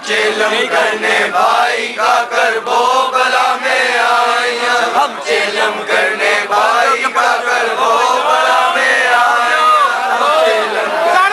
چلم کرنے بھائی کا کربو بلا میں آئیاں، ہم چلم کرنے بھائی کا کربو بلا میں آئیاں، ہم چلم کرنے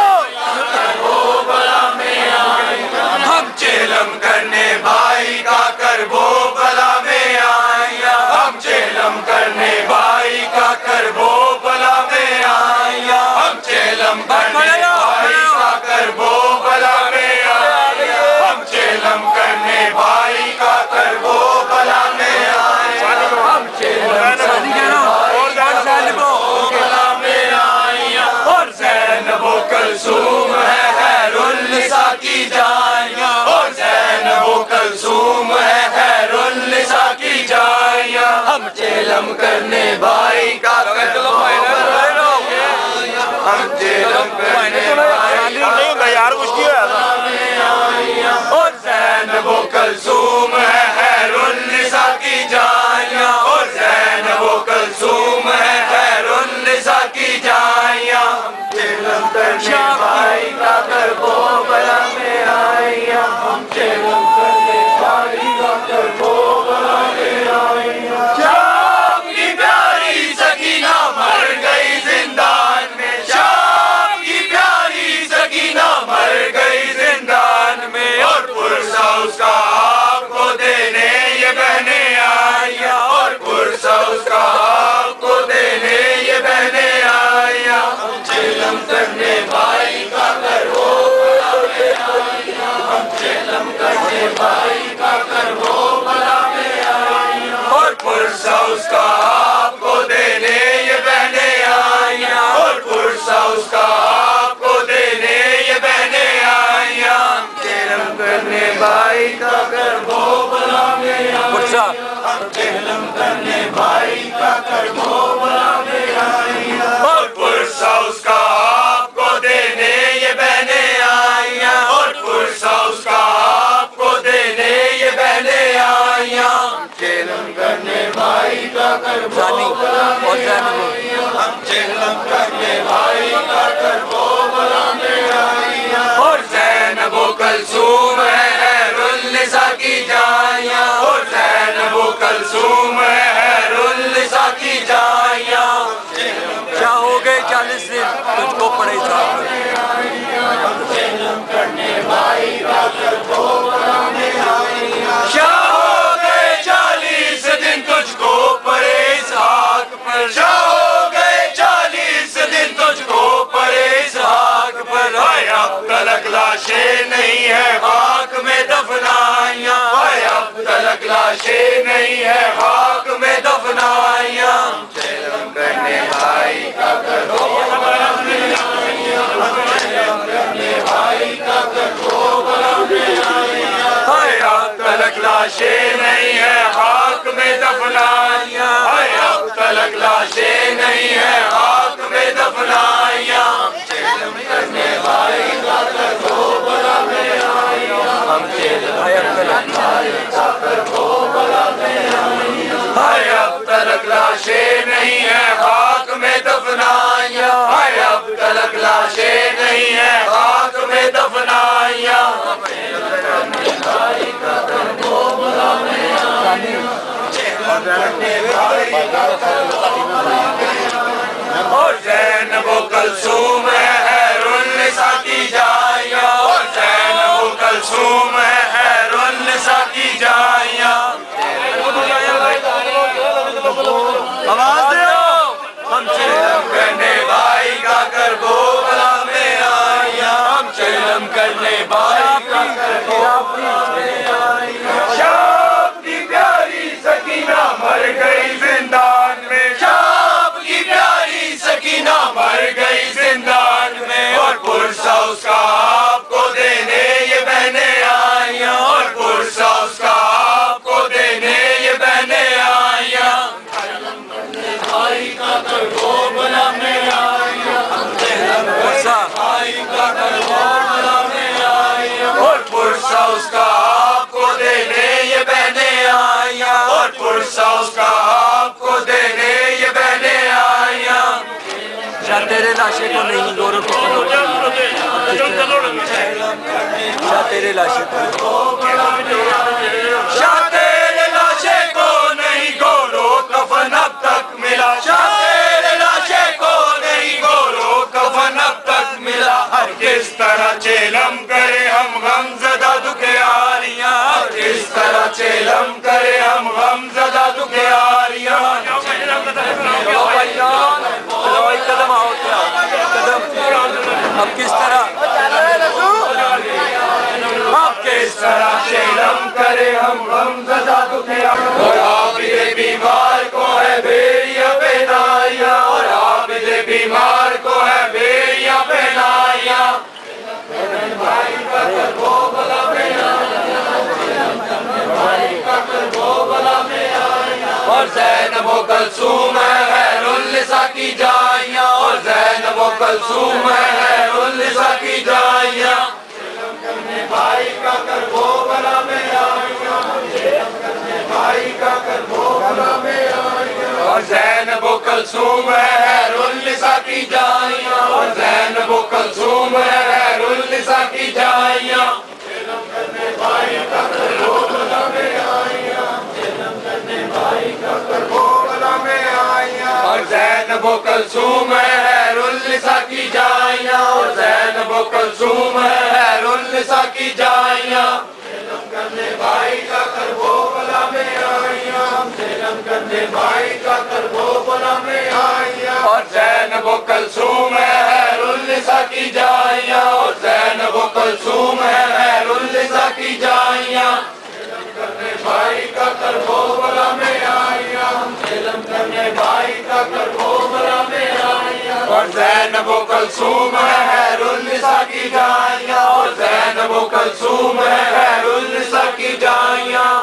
بھائی کا کربو بلا میں آئیاں، ہم چلم کرنے بھائی کا کربو بلا میں آئیاں، ہم چلم کرنے بھائی کا کربو بلا میں آئیاں، ہم چلم کرنے بھائی کا کربو بلا میں آئیاں، ہم چلم کرنے بھائی کا کربو بلا میں آئیاں، اور زینب و کلثوم ہے خیر النساء کی جائیاں، اور زینب و کلثوم ہے خیر النساء کی جائیاں، ہم چلم کرنے بھائی کا کربو بلا میں آئیاں، ہم چلم کرنے بھائی کا کربو بلا میں آئیاں، اور زینب و کلثوم ہے خیر النساء کی جائیاں، اور زینب و کلثوم ہے خیر النساء کی جائیاں، ہم چلم کرنے بھائی کا کربو بلا میں آئیاں، ہم چلم کرنے بھائی کا کربو بلا میں آئیاں، شام کی پیاری سکینہ مر گئی زندان میں، شام کی پیاری سکینہ مر گئی زندان میں، اور پرسہ اس کا آپ کو دینے یہ بہنیں آئیاں، اور پرسہ اس کا آپ کو دینے یہ بہنیں آئیاں، ہم چلم کرنے بھائی کا کربو بلا میں آئیاں، ہم چلم کرنے بھائی کا کربو بلا میں آئیاں، اور پرسہ اس کا آپ کو دینے یہ بہنیں آئیاں، اور پرسہ اس کا آپ کو دینے یہ بہنیں آئیاں، ہم چلم کرنے بھائی کا کربو بلا میں آئیاں، ہم چلم کرنے بھائی کا کربو بلا میں آئیاں، اور پرسہ اس کا آپ کو دینے یہ بہنیں آئیاں، اور پرسہ اس کا آپ کو دینے یہ بہنیں آئیاں، ہم چلم کرنے بھائی کا کربو بلا میں آئیاں، ہم چلم کرنے بھائی کا کربو بلا میں آئیاں، اور زینب و کلثوم ہے خیر النساء کی جائیاں، اور زینب و کلثوم ہے خیر النساء کی جائیاں، کیا ہو گئے 40 دن تجھ کو پڑے صاحب، ہم چلم کرنے بھائی کا کربو بلا میں آئیاں، کیا ہو گئے 40 دن تجھ کو پڑے اس خاک پر، کیا ہو گئے 40 دن تجھ کو پڑے اس خاک پر، ہائے اب تلک لاشیں نہیں ہے خاک میں دفنائیاں، ہائے اب تلک لاشیں نہیں ہے خاک میں دفنائیاں، ہم چلم کرنے بھائی کا کربو بلا میں آئیاں، ہم چلم کرنے بھائی کا کربو بلا میں آئیاں، ہائے اب تلک لاشیں نہیں ہے خاک میں دفنائیاں، ہائے اب تلک لاشیں نہیں ہے خاک میں دفنائیاں، ہم چلم کرنے بھائی کا کربو بلا میں آئیاں، ہم چلم کرنے بھائی کا کربو بلا میں آئیاں، ہائے اب تلک لاشیں نہیں ہے خاک میں دفنائیاں، ہائے اب تلک لاشیں نہیں ہے خاک میں دفنائیاں، ہم چلم کرنے بھائی کا کربو بلا میں آئیاں، چلم کرنے بھائی کا کربو بلا میں آئیاں، اور زینب و کلثوم ہے خیر النساء کی جائیاں، اور زینب و کلثوم ہے خیر النساء کی جائیاں، آواز دو، ہم چلم کرنے بھائی کا کربو بلا میں آئیاں، ہم چلم کرنے بھائی کا کربو تیرے لاشے کو شاہ تیرے لاشے کو نہیں گورو کفن اب تک ملا شاہ تیرے لاشے کو نہیں گورو کفن اب تک ملا ہر کس طرح چیلم کرے ہم غم زدہ دکھیاریاں ہر کس طرح چیلم کرے ہم غم زدہ دکھیاریاں قدم آؤ قدم اب کس طرح کس طرح چیلم کرے ہم غم زدہ دکھیاریاں اور عابد بیمار کو ہے بھیڑیا پہنائیاں اور عابد بیمار کو ہے بھیڑیا پہنائیاں اور زینب و کلثوم ہے خیر النساء کی جائیاں اور زینب و کلثوم ہے خیر النساء کی جائیاں بھائی کا کر وہ بلا میں آئیاں بھائی کا کر وہ بلا میں آئیاں اور زینب و کلثوم ہے خیر النساء کی جائیاں اور زینب و کلثوم ہے خیر النساء کی جائیاں بھائی کا کر وہ بلا میں آئیاں بھائی کا کر وہ بلا میں آئیاں اور زینب و کلثوم ہے خیر النساء کی جائیاں اور زینب و کلثوم ہے خیر النساء کی جائیاں بھائی کا کر وہ بلا میں آئیاں بھائی کا کر وہ بلا میں آئیاں اور زینب و کلثوم ہے خیر النساء کی جائیاں اور زینب و کلثوم ہے خیر النساء کی جائیاں بھائی کا کر وہ بلا میں آئیاں بھائی کا کر وہ بلا میں آئیاں اور زینب و کلثوم ہے خیر النساء کی جائیاں اور زینب و کلثوم ہے خیر النساء کی جائیاں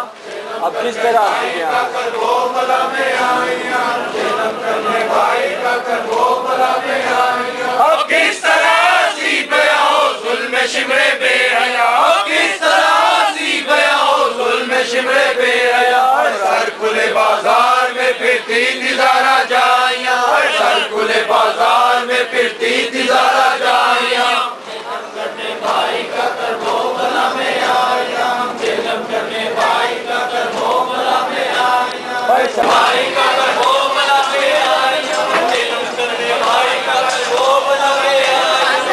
اب کس طرح بھائی کا کر وہ بلا میں آئیاں بھائی کا کر وہ بلا میں آئیاں اب کس طرح سی گیا ہو ظلم شمرے بے حیا اب کس طرح سی گیا ہو ظلم شمرے بے حیا سر کھلے بازار میں پھرتی تھی زارا جائیاں سر کھلے بازار میں پھرتی تھی زارا جائیاں بھائی کا کر وہ بلا میں آئیاں بھائی کا کر وہ بلا میں آئیاں بھائی کا کر وہ بلا میں آئیاں بھائی کا کر وہ بلا میں آئیاں